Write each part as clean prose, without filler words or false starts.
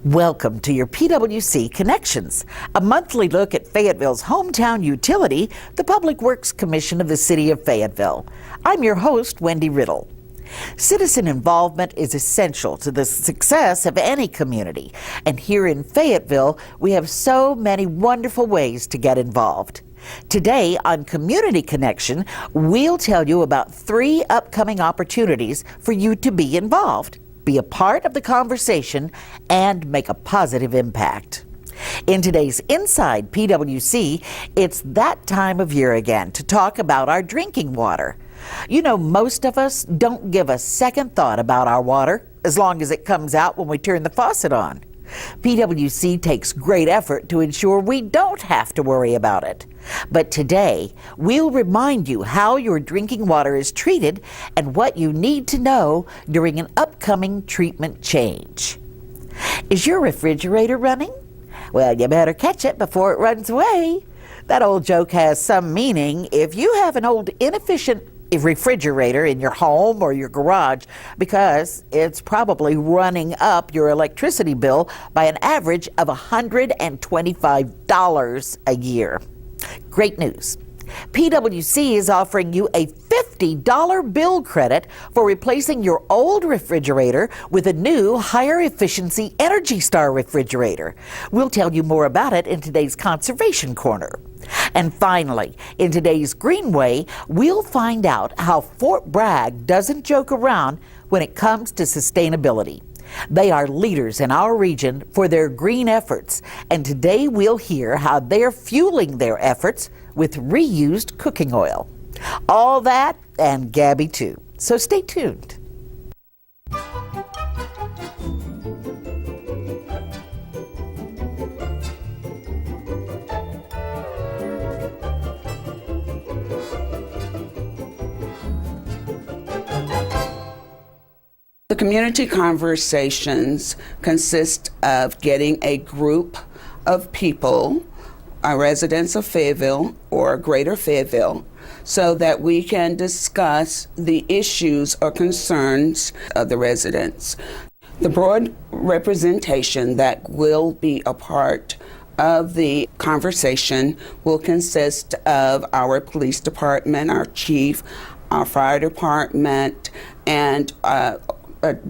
Welcome to your PWC Connections, a monthly look at Fayetteville's hometown utility, the Public Works Commission of the City of Fayetteville. I'm your host, Wendy Riddle. Citizen involvement is essential to the success of any community, and here in Fayetteville, we have so many wonderful ways to get involved. Today on Community Connection, we'll tell you about 3 upcoming opportunities for you to be involved, be a part of the conversation, and make a positive impact. In today's Inside PWC, it's that time of year again to talk about our drinking water. You know, most of us don't give a second thought about our water as long as it comes out when we turn the faucet on. PWC takes great effort to ensure we don't have to worry about it. But today, we'll remind you how your drinking water is treated and what you need to know during an upcoming treatment change. Is your refrigerator running? Well, you better catch it before it runs away. That old joke has some meaning. If you have an old inefficient refrigerator in your home or your garage, because it's probably running up your electricity bill by an average of $125 a year. Great news. PWC is offering you a $50 bill credit for replacing your old refrigerator with a new higher efficiency Energy Star refrigerator. We'll tell you more about it in today's Conservation Corner. And finally, in today's Greenway, we'll find out how Fort Bragg doesn't joke around when it comes to sustainability. They are leaders in our region for their green efforts, and today we'll hear how they're fueling their efforts with reused cooking oil. All that and Gabby too. So stay tuned. The community conversations consist of getting a group of people, residents of Fayetteville or Greater Fayetteville, so that we can discuss the issues or concerns of the residents. The broad representation that will be a part of the conversation will consist of our police department, our chief, our fire department, and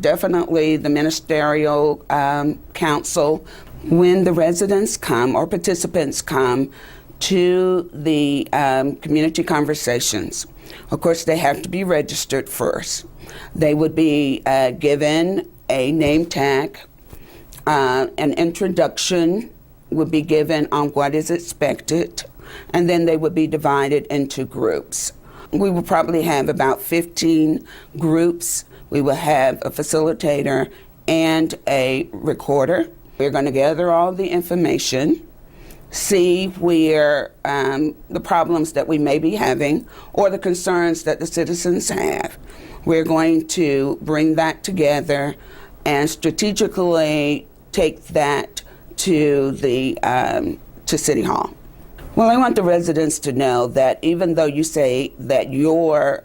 definitely the ministerial council. When the residents come or participants come to the community conversations, of course they have to be registered first. They would be given a name tag, an introduction would be given on what is expected, and then they would be divided into groups. We will probably have about 15 groups. We will have a facilitator and a recorder. We're going to gather all the information, see where the problems that we may be having or the concerns that the citizens have. We're going to bring that together and strategically take that to the to City Hall. Well, I want the residents to know that even though you say that your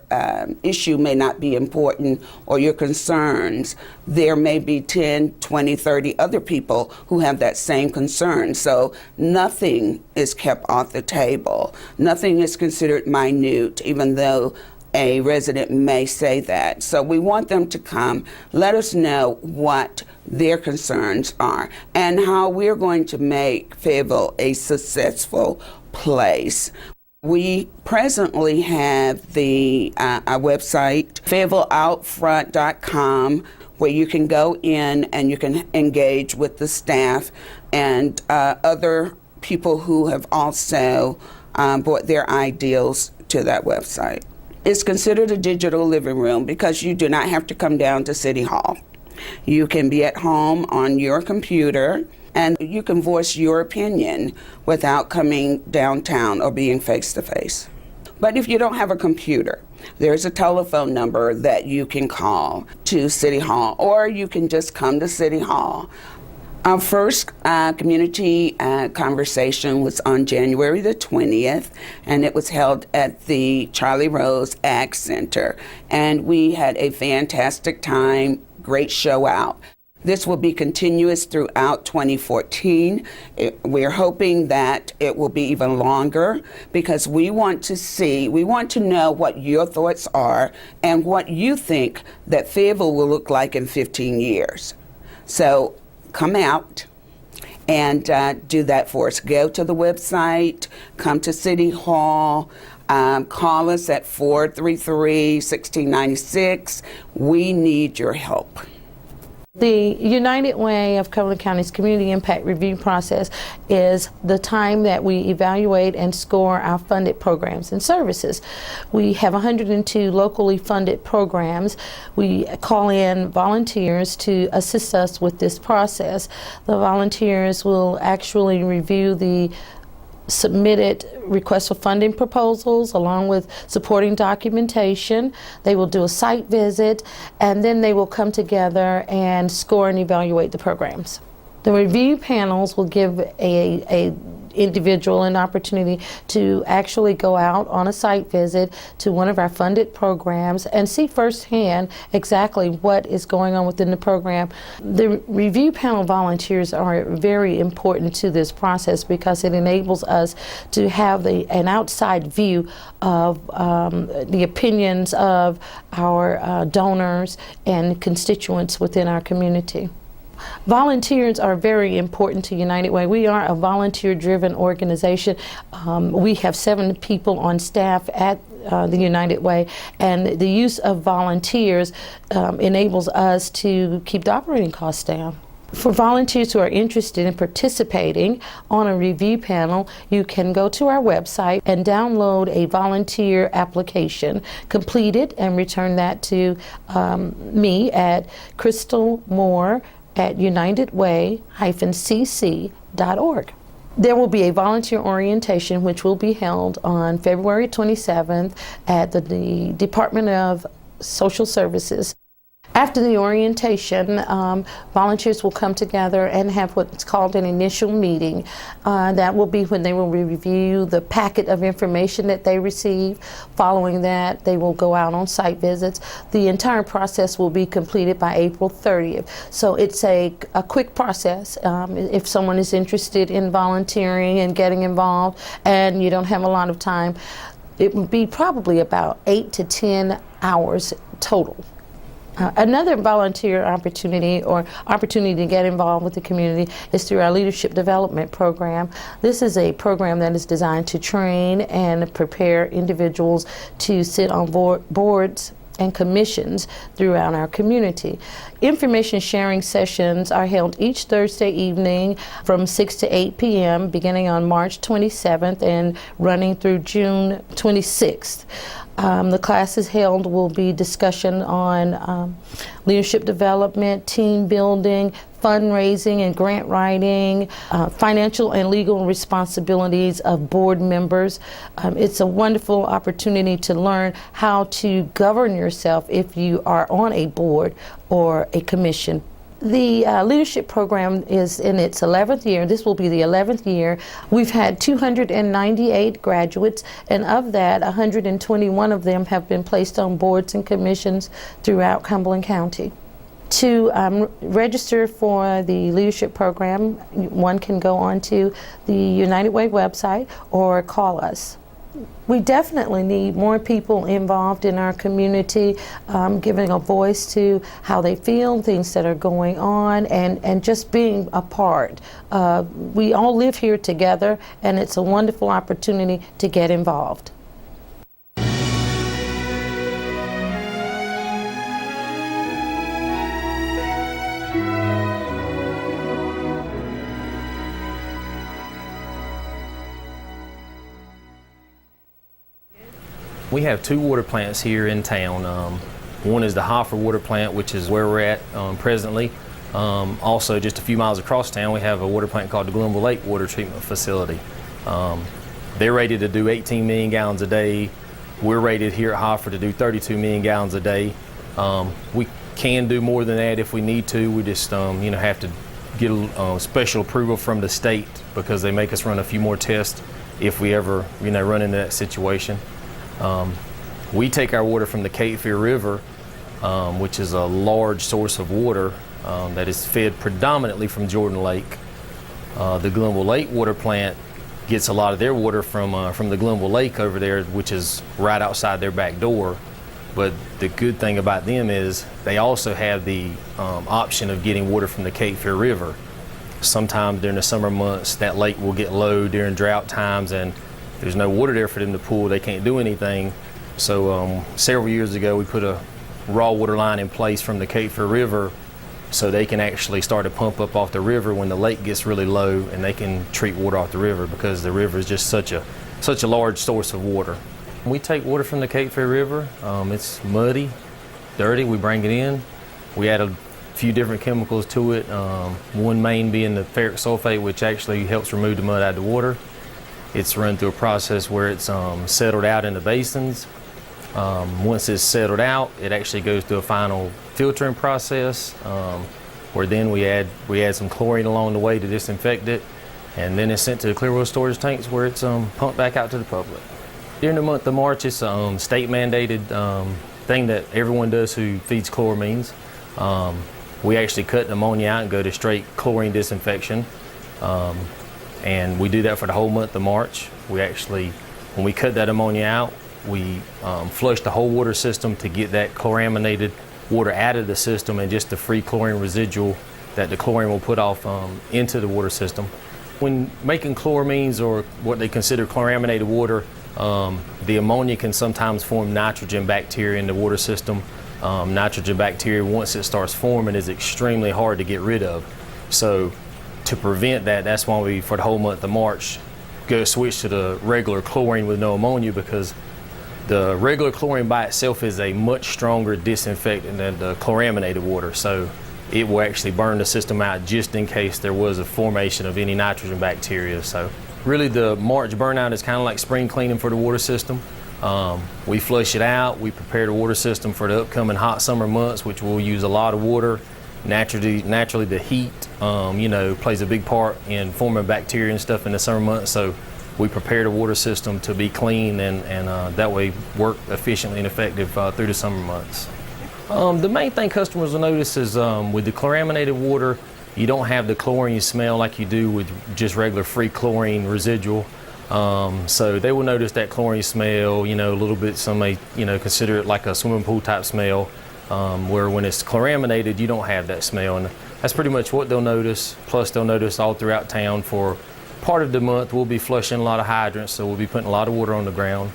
issue may not be important or your concerns, there may be 10, 20, 30 other people who have that same concern. So nothing is kept off the table. Nothing is considered minute, even though a resident may say that. So we want them to come, let us know what their concerns are and how we're going to make Fayetteville a successful place. We presently have the our website, FayettevilleOutFront.com, where you can go in and you can engage with the staff and other people who have also brought their ideals to that website. It's considered a digital living room because you do not have to come down to City Hall. You can be at home on your computer and you can voice your opinion without coming downtown or being face-to-face. But if you don't have a computer, there's a telephone number that you can call to City Hall, or you can just come to City Hall. Our first community conversation was on January the 20th, and it was held at the Charlie Rose Ag Center. And we had a fantastic time, great show out. This will be continuous throughout 2014. We're hoping that it will be even longer because we want to know what your thoughts are and what you think that Fayetteville will look like in 15 years. So come out and do that for us. Go to the website, come to City Hall, call us at 433-1696. We need your help. The United Way of Cumberland County's Community Impact Review process is the time that we evaluate and score our funded programs and services. We have 102 locally funded programs. We call in volunteers to assist us with this process. The volunteers will actually review the submitted requests for funding proposals along with supporting documentation. They will do a site visit, and then they will come together and score and evaluate the programs. The review panels will give a individual an opportunity to actually go out on a site visit to one of our funded programs and see firsthand exactly what is going on within the program. The review panel volunteers are very important to this process because it enables us to have an outside view of the opinions of our donors and constituents within our community. Volunteers are very important to United Way. We are a volunteer-driven organization. We have 7 people on staff at the United Way, and the use of volunteers enables us to keep the operating costs down. For volunteers who are interested in participating on a review panel, you can go to our website and download a volunteer application, complete it, and return that to me at Crystal Moore at unitedway-cc.org. There will be a volunteer orientation which will be held on February 27th at the Department of Social Services. After the orientation, volunteers will come together and have what's called an initial meeting. That will be when they will review the packet of information that they receive. Following that, they will go out on site visits. The entire process will be completed by April 30th. So it's a quick process. If someone is interested in volunteering and getting involved and you don't have a lot of time, it would be probably about 8 to 10 hours total. Another volunteer opportunity or opportunity to get involved with the community is through our leadership development program. This is a program that is designed to train and prepare individuals to sit on boards and commissions throughout our community. Information sharing sessions are held each Thursday evening from 6 to 8 p.m. beginning on March 27th and running through June 26th. The classes held will be discussion on leadership development, team building, fundraising and grant writing, financial and legal responsibilities of board members. It's a wonderful opportunity to learn how to govern yourself if you are on a board or a commission. The leadership program is in its 11th year. This will be the 11th year. We've had 298 graduates, and of that, 121 of them have been placed on boards and commissions throughout Cumberland County. To register for the leadership program, one can go onto the United Way website or call us. We definitely need more people involved in our community, giving a voice to how they feel, things that are going on, and just being a part. We all live here together, and it's a wonderful opportunity to get involved. We have 2 water plants here in town. One is the Hoffer water plant, which is where we're at presently. Also, just a few miles across town, we have a water plant called the Glenville Lake Water Treatment Facility. They're rated to do 18 million gallons a day. We're rated here at Hoffer to do 32 million gallons a day. We can do more than that if we need to. We just have to get special approval from the state because they make us run a few more tests if we ever run into that situation. We take our water from the Fayetteville River, which is a large source of water that is fed predominantly from Jordan Lake. The Glenville Lake water plant gets a lot of their water from the Glenville Lake over there, which is right outside their back door. But the good thing about them is they also have the option of getting water from the Cape Fear River. Sometimes during the summer months, that lake will get low during drought times, and there's no water there for them to pull. They can't do anything. So several years ago, we put a raw water line in place from the Cape Fear River so they can actually start to pump up off the river when the lake gets really low, and they can treat water off the river because the river is just such a large source of water. We take water from the Cape Fear River. It's muddy, dirty. We bring it in. We add a few different chemicals to it. One main being the ferric sulfate, which actually helps remove the mud out of the water. It's run through a process where it's settled out in the basins. Once it's settled out, it actually goes through a final filtering process, where then we add some chlorine along the way to disinfect it, and then it's sent to the Clearwater storage tanks where it's pumped back out to the public. During the month of March, it's a state mandated thing that everyone does who feeds chloramines. We actually cut the ammonia out and go to straight chlorine disinfection. And we do that for the whole month of March. When we cut that ammonia out, we flush the whole water system to get that chloraminated water out of the system and just the free chlorine residual that the chlorine will put off into the water system. When making chloramines, or what they consider chloraminated water, the ammonia can sometimes form nitrogen bacteria in the water system. Nitrogen bacteria, once it starts forming, is extremely hard to get rid of. So to prevent that, that's why we, for the whole month of March, switch to the regular chlorine with no ammonia, because the regular chlorine by itself is a much stronger disinfectant than the chloraminated water. So it will actually burn the system out just in case there was a formation of any nitrogen bacteria. So really the March burnout is kind of like spring cleaning for the water system. We flush it out, we prepare the water system for the upcoming hot summer months, which will use a lot of water. Naturally the heat plays a big part in forming bacteria and stuff in the summer months. So we prepare the water system to be clean and that way work efficiently and effective through the summer months. The main thing customers will notice is with the chloraminated water, you don't have the chlorine smell like you do with just regular free chlorine residual. So they will notice that chlorine smell, a little bit. Some may, consider it like a swimming pool type smell, where when it's chloraminated, you don't have that smell. And that's pretty much what they'll notice. Plus, they'll notice all throughout town for part of the month, we'll be flushing a lot of hydrants, so we'll be putting a lot of water on the ground.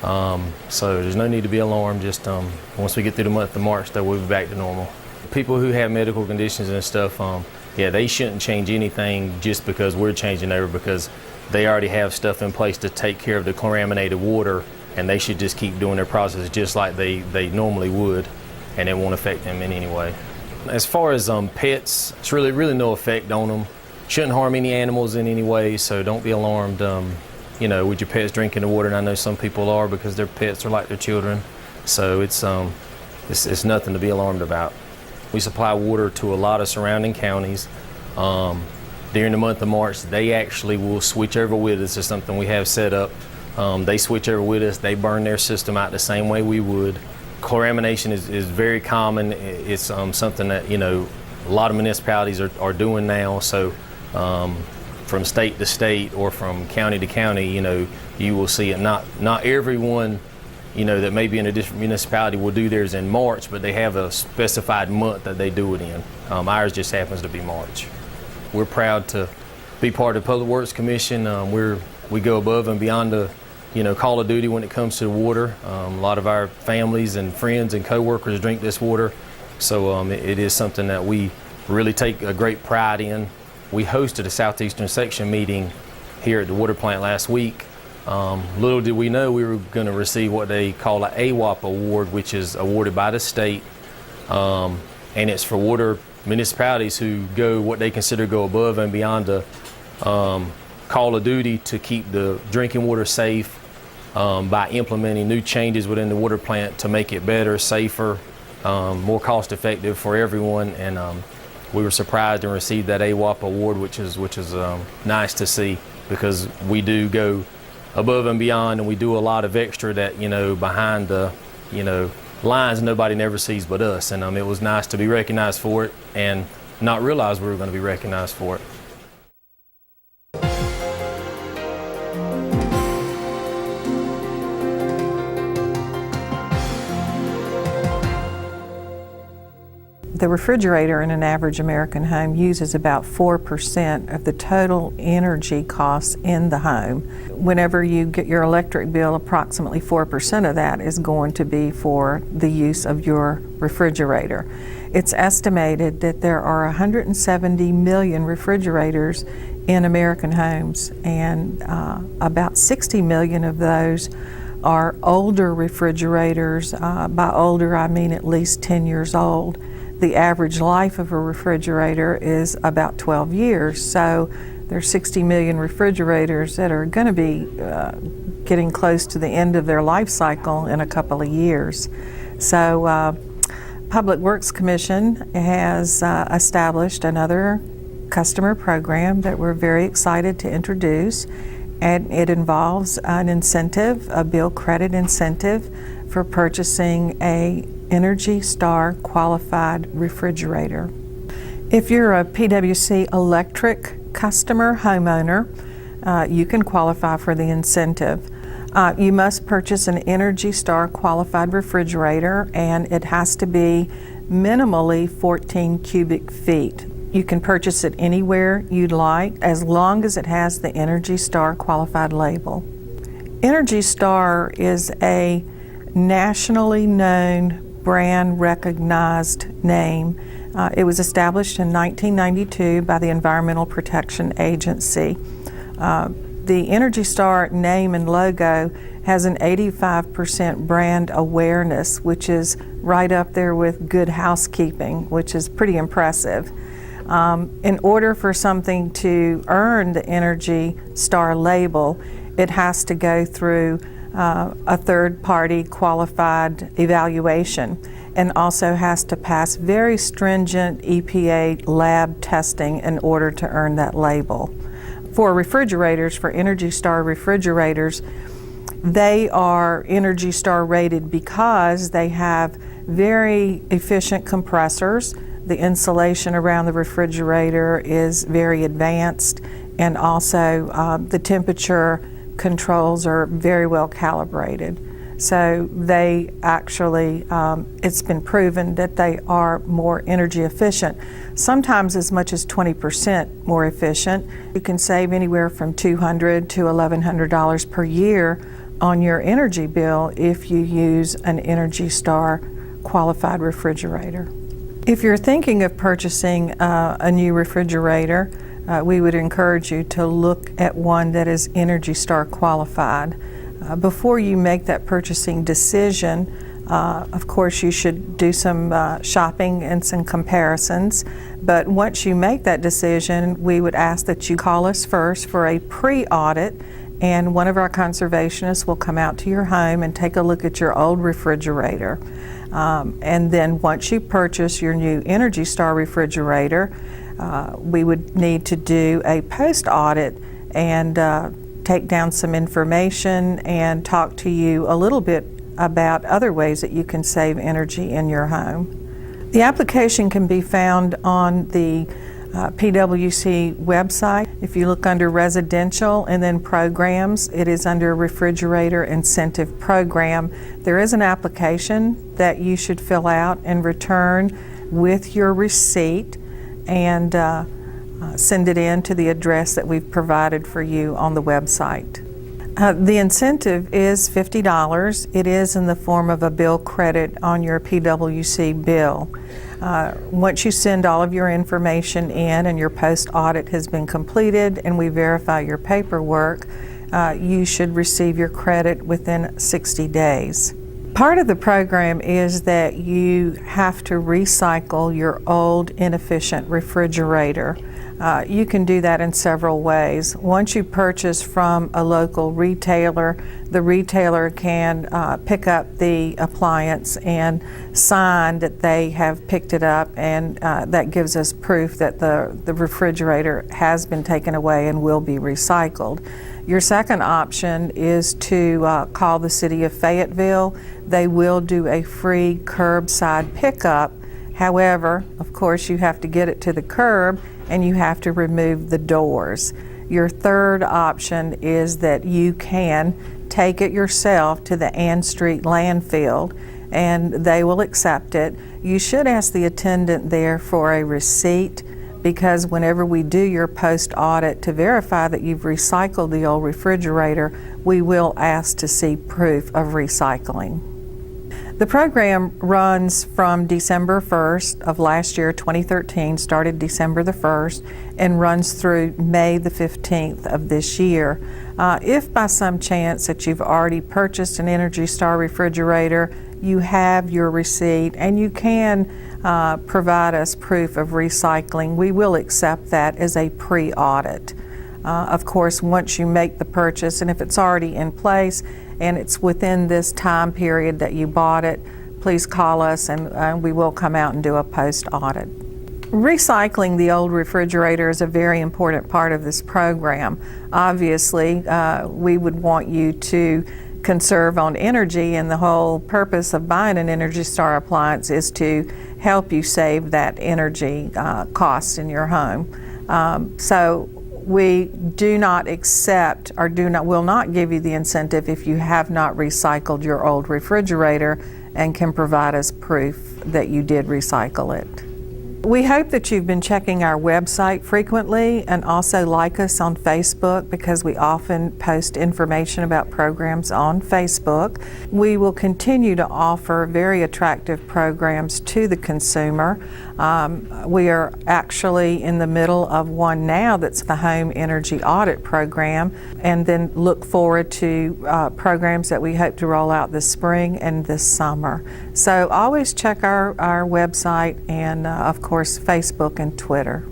So there's no need to be alarmed. Just once we get through the month of March, though, we'll be back to normal. People who have medical conditions and stuff, they shouldn't change anything just because we're changing over, because they already have stuff in place to take care of the chloraminated water, and they should just keep doing their process just like they normally would, and it won't affect them in any way. As far as pets, it's really no effect on them. Shouldn't harm any animals in any way, so don't be alarmed, with your pets drinking the water. And I know some people are, because their pets are like their children. So it's nothing to be alarmed about. We supply water to a lot of surrounding counties. During the month of March, they actually will switch over with us. It's something we have set up. They switch over with us. They burn their system out the same way we would. Chloramination is very common. It's something that, a lot of municipalities are doing now. So from state to state or from county to county, you will see it. Not everyone, that may be in a different municipality will do theirs in March, but they have a specified month that they do it in. Ours just happens to be March. We're proud to be part of the Public Works Commission. We go above and beyond the call of duty when it comes to the water. A lot of our families and friends and co-workers drink this water, so it is something that we really take a great pride in. We hosted a Southeastern Section meeting here at the water plant last week. Little did we know we were going to receive what they call an AWAP award, which is awarded by the state, and it's for water municipalities who go what they consider go above and beyond the call of duty to keep the drinking water safe by implementing new changes within the water plant to make it better, safer, more cost effective for everyone. And we were surprised and received that AWAP award, which is nice to see, because we do go above and beyond, and we do a lot of extra that behind the lines nobody never sees but us. And it was nice to be recognized for it and not realize we were going to be recognized for it. The refrigerator in an average American home uses about 4% of the total energy costs in the home. Whenever you get your electric bill, approximately 4% of that is going to be for the use of your refrigerator. It's estimated that there are 170 million refrigerators in American homes, and about 60 million of those are older refrigerators. By older, I mean at least 10 years old. The average life of a refrigerator is about 12 years, so there's 60 million refrigerators that are going to be getting close to the end of their life cycle in a couple of years. So Public Works Commission has established another customer program that we're very excited to introduce, and it involves an incentive, a bill credit incentive for purchasing a Energy Star qualified refrigerator. If you're a PWC electric customer homeowner, you can qualify for the incentive. You must purchase an Energy Star qualified refrigerator, and it has to be minimally 14 cubic feet. You can purchase it anywhere you'd like as long as it has the Energy Star qualified label. Energy Star is a nationally known brand recognized name. It was established in 1992 by the Environmental Protection Agency. The Energy Star name and logo has an 85% brand awareness, which is right up there with Good Housekeeping, which is pretty impressive. In order for something to earn the Energy Star label, it has to go through a third-party qualified evaluation, and also has to pass very stringent EPA lab testing in order to earn that label. For refrigerators, for Energy Star refrigerators, they are Energy Star rated because they have very efficient compressors. The insulation around the refrigerator is very advanced, and also the temperature controls are very well calibrated. So they actually, it's been proven that they are more energy efficient, sometimes as much as 20% more efficient. You can save anywhere from $200 to $1,100 per year on your energy bill if you use an Energy Star qualified refrigerator. If you're thinking of purchasing a new refrigerator, we would encourage you to look at one that is Energy Star qualified. Before you make that purchasing decision, of course you should do some shopping and some comparisons, but once you make that decision, we would ask that you call us first for a pre-audit, and one of our conservationists will come out to your home and take a look at your old refrigerator. And then once you purchase your new Energy Star refrigerator, we would need to do a post-audit and take down some information and talk to you a little bit about other ways that you can save energy in your home. The application can be found on the PWC website. If you look under residential and then programs, it is under refrigerator incentive program. There is an application that you should fill out and return with your receipt, and send it in to the address that we've provided for you on the website. The incentive is $50. It is in the form of a bill credit on your PWC bill. Once you send all of your information in and your post-audit has been completed and we verify your paperwork, you should receive your credit within 60 days. Part of the program is that you have to recycle your old inefficient refrigerator. You can do that in several ways. Once you purchase from a local retailer, the retailer can pick up the appliance and sign that they have picked it up, and that gives us proof that the refrigerator has been taken away and will be recycled. Your second option is to call the City of Fayetteville. They will do a free curbside pickup. However, of course, you have to get it to the curb and you have to remove the doors. Your third option is that you can take it yourself to the Ann Street landfill and they will accept it. You should ask the attendant there for a receipt, because whenever we do your post audit to verify that you've recycled the old refrigerator, we will ask to see proof of recycling. The program runs from December 1st of last year, 2013, started December the 1st, and runs through May the 15th of this year. If by some chance that you've already purchased an Energy Star refrigerator, you have your receipt and you can provide us proof of recycling, we will accept that as a pre-audit. Of course, once you make the purchase, and if it's already in place and it's within this time period that you bought it, please call us and we will come out and do a post-audit. Recycling the old refrigerator is a very important part of this program. Obviously, we would want you to conserve on energy, and the whole purpose of buying an Energy Star appliance is to help you save that energy costs in your home. So we do not accept or will not give you the incentive if you have not recycled your old refrigerator and can provide us proof that you did recycle it. We hope that you've been checking our website frequently and also like us on Facebook, because we often post information about programs on Facebook. We will continue to offer very attractive programs to the consumer. We are actually in the middle of one now that's the Home Energy Audit Program, and then look forward to programs that we hope to roll out this spring and this summer. So always check our website and of course Facebook and Twitter.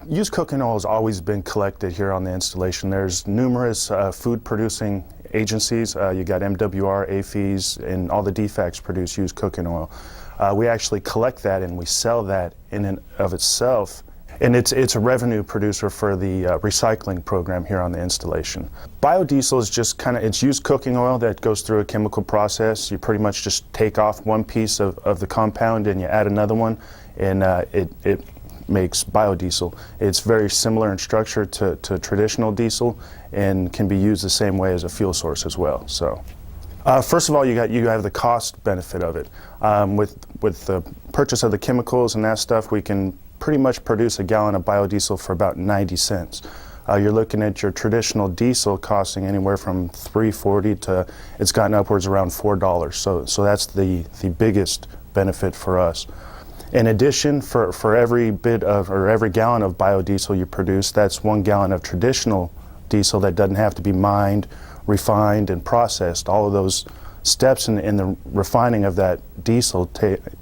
Used cooking oil has always been collected here on the installation. There's numerous food producing agencies. You got MWR, AFES, and all the DFACs produce used cooking oil. We actually collect that and we sell that in and of itself, and it's a revenue producer for the recycling program here on the installation. Biodiesel is just it's used cooking oil that goes through a chemical process. You pretty much just take off one piece of the compound and you add another one, and it makes biodiesel. It's very similar in structure to traditional diesel and can be used the same way as a fuel source as well. So, first of all, you have the cost benefit of it. With the purchase of the chemicals and that stuff, we can pretty much produce a gallon of biodiesel for about 90 cents. You're looking at your traditional diesel costing anywhere from $3.40 to it's gotten upwards around $4. So that's the biggest benefit for us. In addition, for every every gallon of biodiesel you produce, that's 1 gallon of traditional diesel that doesn't have to be mined, refined, and processed. All of those steps in the refining of that diesel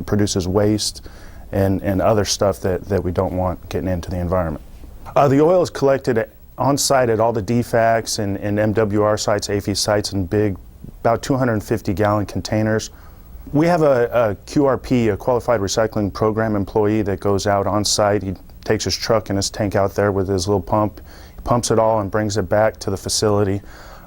produces waste and other stuff that we don't want getting into the environment. The oil is collected on site at all the DFACs and MWR sites, AFE sites, in big, about 250 gallon containers. We have a QRP, a Qualified Recycling Program employee, that goes out on site. He takes his truck and his tank out there with his little pump, he pumps it all and brings it back to the facility.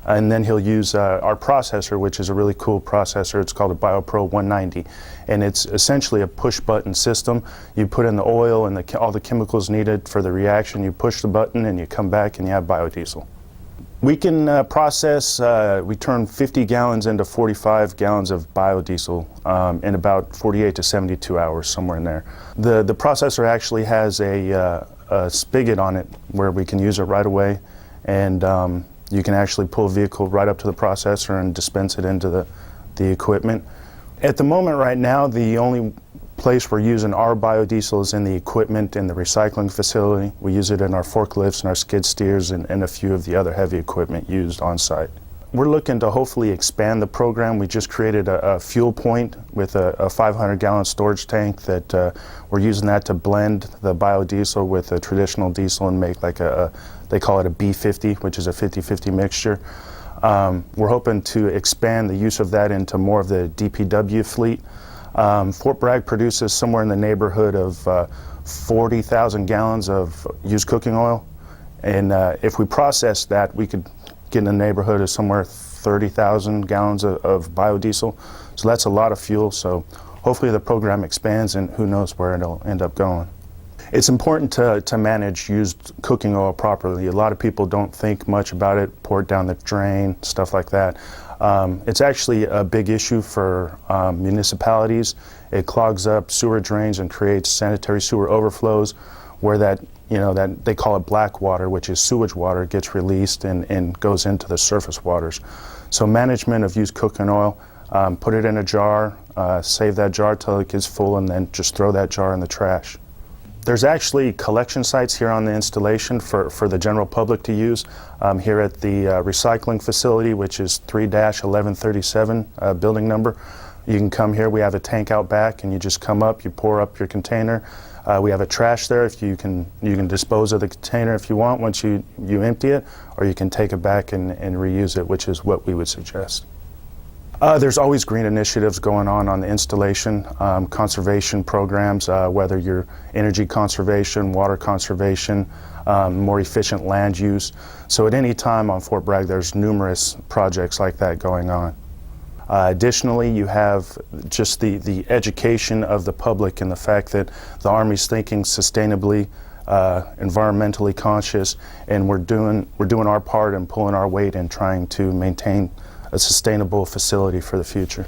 And then he'll use our processor, which is a really cool processor. It's called a BioPro 190. And it's essentially a push-button system. You put in the oil and all the chemicals needed for the reaction. You push the button and you come back and you have biodiesel. We can we turn 50 gallons into 45 gallons of biodiesel in about 48 to 72 hours, somewhere in there. The processor actually has a spigot on it where we can use it right away, and you can actually pull a vehicle right up to the processor and dispense it into the equipment. At the moment right now, the only place we're using our biodiesel is in the equipment in the recycling facility. We use it in our forklifts and our skid steers and a few of the other heavy equipment used on site. We're looking to hopefully expand the program. We just created a fuel point with a 500-gallon storage tank that we're using that to blend the biodiesel with a traditional diesel and make like they call it a B50, which is a 50-50 mixture. We're hoping to expand the use of that into more of the DPW fleet. Fort Bragg produces somewhere in the neighborhood of 40,000 gallons of used cooking oil, and if we process that, we could get in the neighborhood of somewhere 30,000 gallons of biodiesel. So that's a lot of fuel. So hopefully the program expands, and who knows where it'll end up going. It's important to manage used cooking oil properly. A lot of people don't think much about it, pour it down the drain, stuff like that. It's actually a big issue for municipalities. It clogs up sewer drains and creates sanitary sewer overflows where that they call it black water, which is sewage water, gets released and goes into the surface waters. So management of used cooking oil, put it in a jar, save that jar till it gets full, and then just throw that jar in the trash. There's actually collection sites here on the installation for the general public to use. Here at the recycling facility, which is 3-1137 building number. You can come here. We have a tank out back, and you just come up, you pour up your container. We have a trash there. If you can dispose of the container if you want once you empty it, or you can take it back and reuse it, which is what we would suggest. There's always green initiatives going on the installation, conservation programs, whether you're energy conservation, water conservation, more efficient land use. So at any time on Fort Bragg, there's numerous projects like that going on. Additionally, you have just the education of the public and the fact that the Army's thinking sustainably, environmentally conscious, and we're doing our part and pulling our weight in trying to maintain a sustainable facility for the future.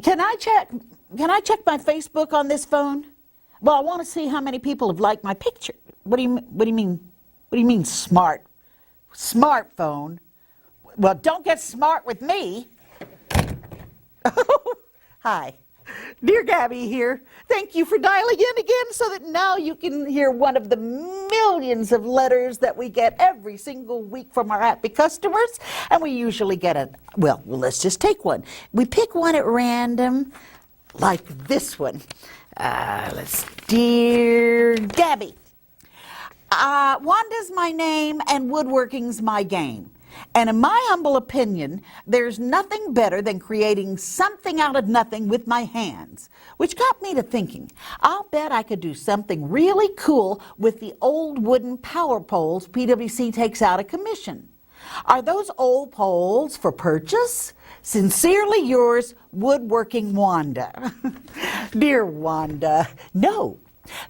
Can I check my Facebook on this phone? Well, I want to see how many people have liked my picture. What do you mean smart? Smartphone? Well, don't get smart with me. Hi. Dear Gabby here. Thank you for dialing in again so that now you can hear one of the millions of letters that we get every single week from our happy customers. And we usually get well, let's just take one. We pick one at random, like this one. Dear Gabby. Wanda's my name and woodworking's my game. And in my humble opinion, there's nothing better than creating something out of nothing with my hands, which got me to thinking, I'll bet I could do something really cool with the old wooden power poles PWC takes out of commission. Are those old poles for purchase? Sincerely yours, Woodworking Wanda. Dear Wanda, no.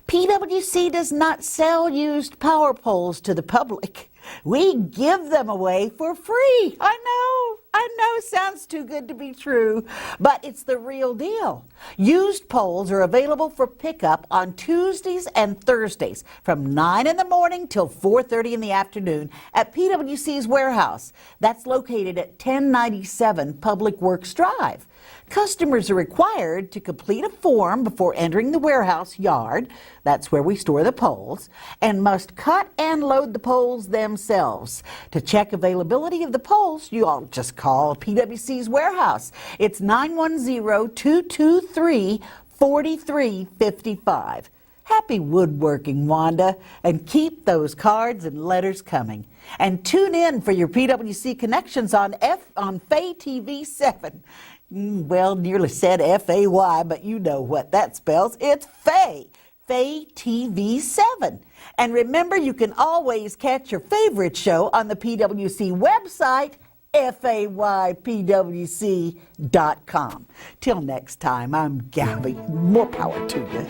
PWC does not sell used power poles to the public. We give them away for free. I know, sounds too good to be true, but it's the real deal. Used poles are available for pickup on Tuesdays and Thursdays from 9 in the morning till 4:30 in the afternoon at PWC's warehouse. That's located at 1097 Public Works Drive. Customers are required to complete a form before entering the warehouse yard, that's where we store the poles, and must cut and load the poles themselves. To check availability of the poles, you all just call PWC's warehouse. It's 910-223-4355. Happy woodworking, Wanda, and keep those cards and letters coming. And tune in for your PWC connections on Fay TV 7. Well, nearly said F-A-Y, but you know what that spells. It's Fay TV 7. And remember, you can always catch your favorite show on the PWC website, FAYPWC.com. Till next time, I'm Gabby. More power to you.